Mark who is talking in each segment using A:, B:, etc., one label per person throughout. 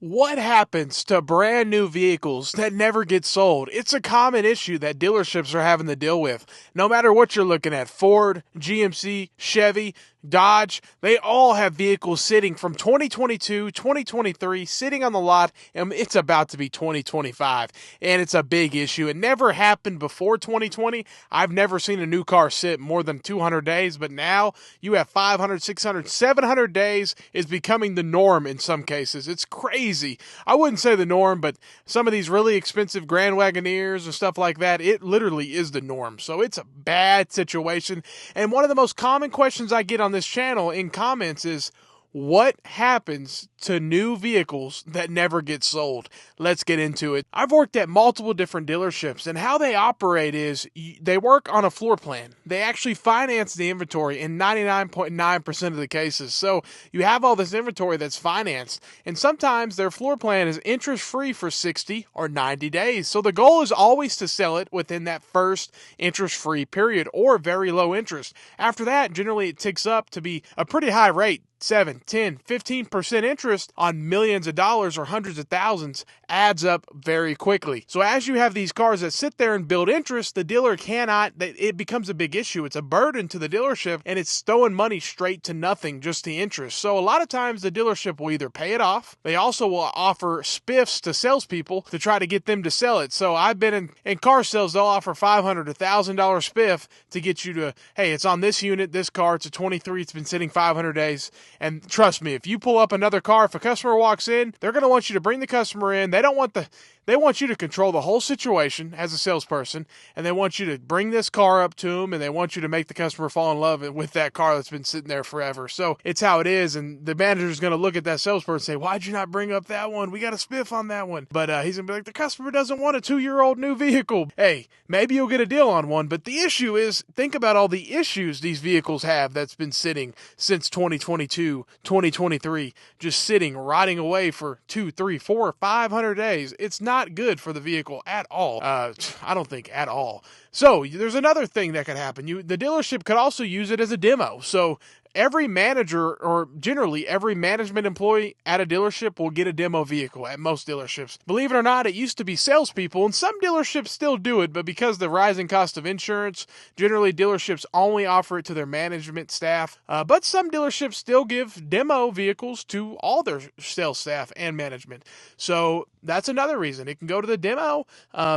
A: What happens to brand new vehicles that never get sold? It's a common issue that dealerships are having to deal with. No matter what you're looking at, Ford, GMC, Chevy, Dodge, they all have vehicles sitting from 2022, 2023, sitting on the lot, and it's about to be 2025. And it's a big issue. It never happened before 2020. I've never seen a new car sit more than 200 days, but now you have 500, 600, 700 days is becoming the norm in some cases. It's crazy. I wouldn't say the norm, but some of these really expensive Grand Wagoneers and stuff like that, it literally is the norm. So it's a bad situation. And one of the most common questions I get on this channel in comments is, what happens to new vehicles that never get sold? Let's get into it. I've worked at multiple different dealerships, and how they operate is they work on a floor plan. They actually finance the inventory in 99.9% of the cases. So you have all this inventory that's financed, and sometimes their floor plan is interest-free for 60 or 90 days. So the goal is always to sell it within that first interest-free period or very low interest. After that, generally it ticks up to be a pretty high rate. 7, 10, 15% interest on millions of dollars or hundreds of thousands adds up very quickly. So as you have these cars that sit there and build interest, the dealer it becomes a big issue. It's a burden to the dealership, and it's throwing money straight to nothing, just the interest. So a lot of times the dealership will either pay it off. They also will offer spiffs to salespeople to try to get them to sell it. So I've been in car sales, they'll offer $500 to $1,000 spiff to get you to, hey, it's on this unit, this car, it's a 23, it's been sitting 500 days. And trust me, if you pull up another car, if a customer walks in, they're going to want you to bring the customer in. They want you to control the whole situation as a salesperson, and they want you to bring this car up to them, and they want you to make the customer fall in love with that car that's been sitting there forever. So it's how it is, and the manager is going to look at that salesperson and say, why'd you not bring up that one? We got a spiff on that one. But he's going to be like, the customer doesn't want a 2-year-old new vehicle. Hey, maybe you'll get a deal on one, but the issue is, think about all the issues these vehicles have that's been sitting since 2022, 2023, just sitting, rotting away for 2, 3, 4, 500 days. It's not good for the vehicle at all. I don't think at all. So there's another thing that could happen. The dealership could also use it as a demo. So every manager, or generally every management employee at a dealership, will get a demo vehicle at most dealerships. Believe it or not, it used to be salespeople, and some dealerships still do it, but because of the rising cost of insurance, generally dealerships only offer it to their management staff. But some dealerships still give demo vehicles to all their sales staff and management. So that's another reason. It can go to the demo.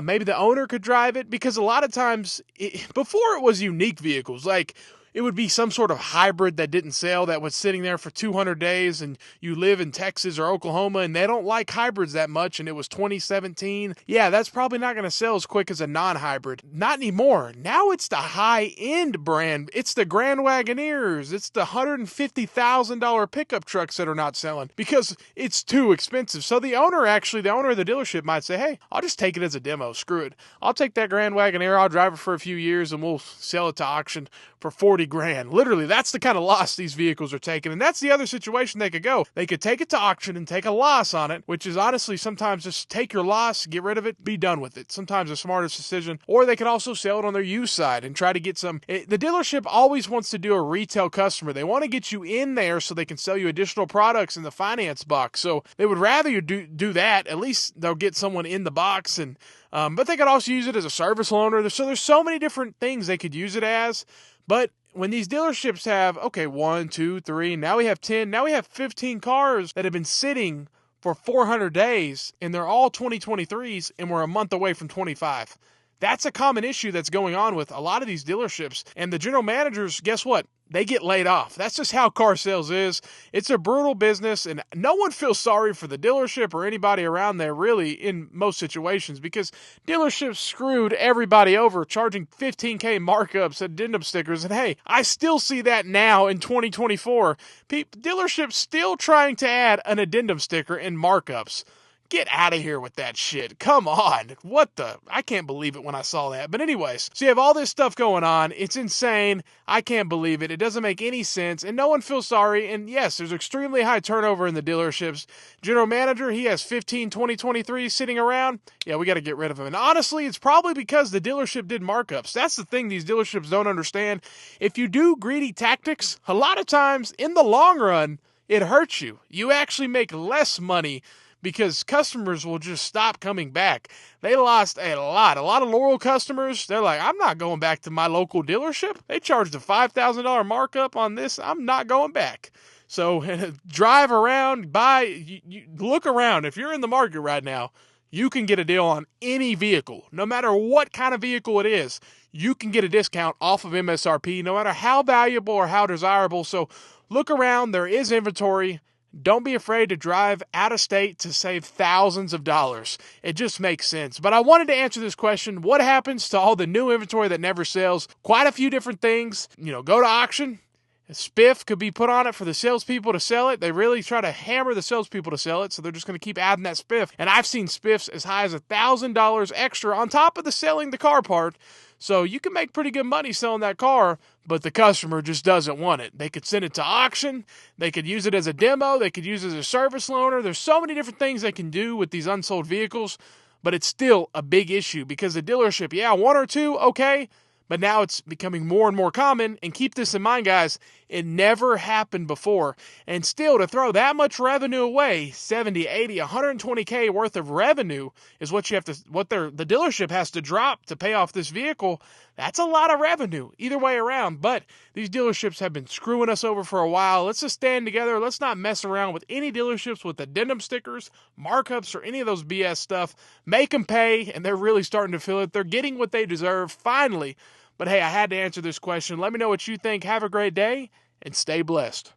A: Maybe the owner could drive it, because a lot of times, before it was unique vehicles, like it would be some sort of hybrid that didn't sell, that was sitting there for 200 days, and you live in Texas or Oklahoma and they don't like hybrids that much, and it was 2017. Yeah, that's probably not going to sell as quick as a non-hybrid. Not anymore. Now it's the high-end brand. It's the Grand Wagoneers. It's the $150,000 pickup trucks that are not selling because it's too expensive. So the owner of the dealership might say, hey, I'll just take it as a demo. Screw it. I'll take that Grand Wagoneer. I'll drive it for a few years and we'll sell it to auction for 40 grand. Literally, that's the kind of loss these vehicles are taking. And that's the other situation they could go. They could take it to auction and take a loss on it, which is honestly sometimes just take your loss, get rid of it, be done with it. Sometimes the smartest decision. Or they could also sell it on their used side and try to get some. The dealership always wants to do a retail customer. They want to get you in there so they can sell you additional products in the finance box. So they would rather you do that. At least they'll get someone in the box, and but they could also use it as a service loaner. So there's so many different things they could use it as. But when these dealerships have, 1, 2, 3, now we have 10, now we have 15 cars that have been sitting for 400 days, and they're all 2023s, and we're a month away from 25. That's a common issue that's going on with a lot of these dealerships. And the general managers, guess what? They get laid off. That's just how car sales is. It's a brutal business, and no one feels sorry for the dealership or anybody around there, really, in most situations, because dealerships screwed everybody over, charging $15K markups, addendum stickers, and hey, I still see that now in 2024. Dealerships still trying to add an addendum sticker and markups. Get out of here with that shit. Come on. I can't believe it when I saw that. But anyways, so you have all this stuff going on. It's insane. I can't believe it. It doesn't make any sense. And no one feels sorry. And yes, there's extremely high turnover in the dealerships. General manager, he has 15 2023 sitting around. Yeah, we got to get rid of him. And honestly, it's probably because the dealership did markups. That's the thing these dealerships don't understand. If you do greedy tactics, a lot of times in the long run, it hurts you. You actually make less money because customers will just stop coming back. They lost a lot of loyal customers. They're like, I'm not going back to my local dealership. They charged a $5,000 markup on this. I'm not going back. So drive around, look around. If you're in the market right now, you can get a deal on any vehicle, no matter what kind of vehicle it is. You can get a discount off of MSRP, no matter how valuable or how desirable. So look around. There is inventory. Don't be afraid to drive out of state to save thousands of dollars. It just makes sense. But I wanted to answer this question. What happens to all the new inventory that never sells? Quite a few different things. Go to auction. A spiff could be put on it for the salespeople to sell it. They really try to hammer the salespeople to sell it, so they're just going to keep adding that spiff. And I've seen spiffs as high as $1,000 extra on top of the selling the car part. So you can make pretty good money selling that car, but the customer just doesn't want it. They could send it to auction. They could use it as a demo. They could use it as a service loaner. There's so many different things they can do with these unsold vehicles, but it's still a big issue because the dealership, one or two, okay, but now it's becoming more and more common. And keep this in mind, guys, it never happened before. And still, to throw that much revenue away, 70, 80, 120K worth of revenue is what the dealership has to drop to pay off this vehicle. That's a lot of revenue either way around. But these dealerships have been screwing us over for a while. Let's just stand together. Let's not mess around with any dealerships with addendum stickers, markups, or any of those BS stuff. Make them pay, and they're really starting to feel it. They're getting what they deserve finally. But hey, I had to answer this question. Let me know what you think. Have a great day and stay blessed.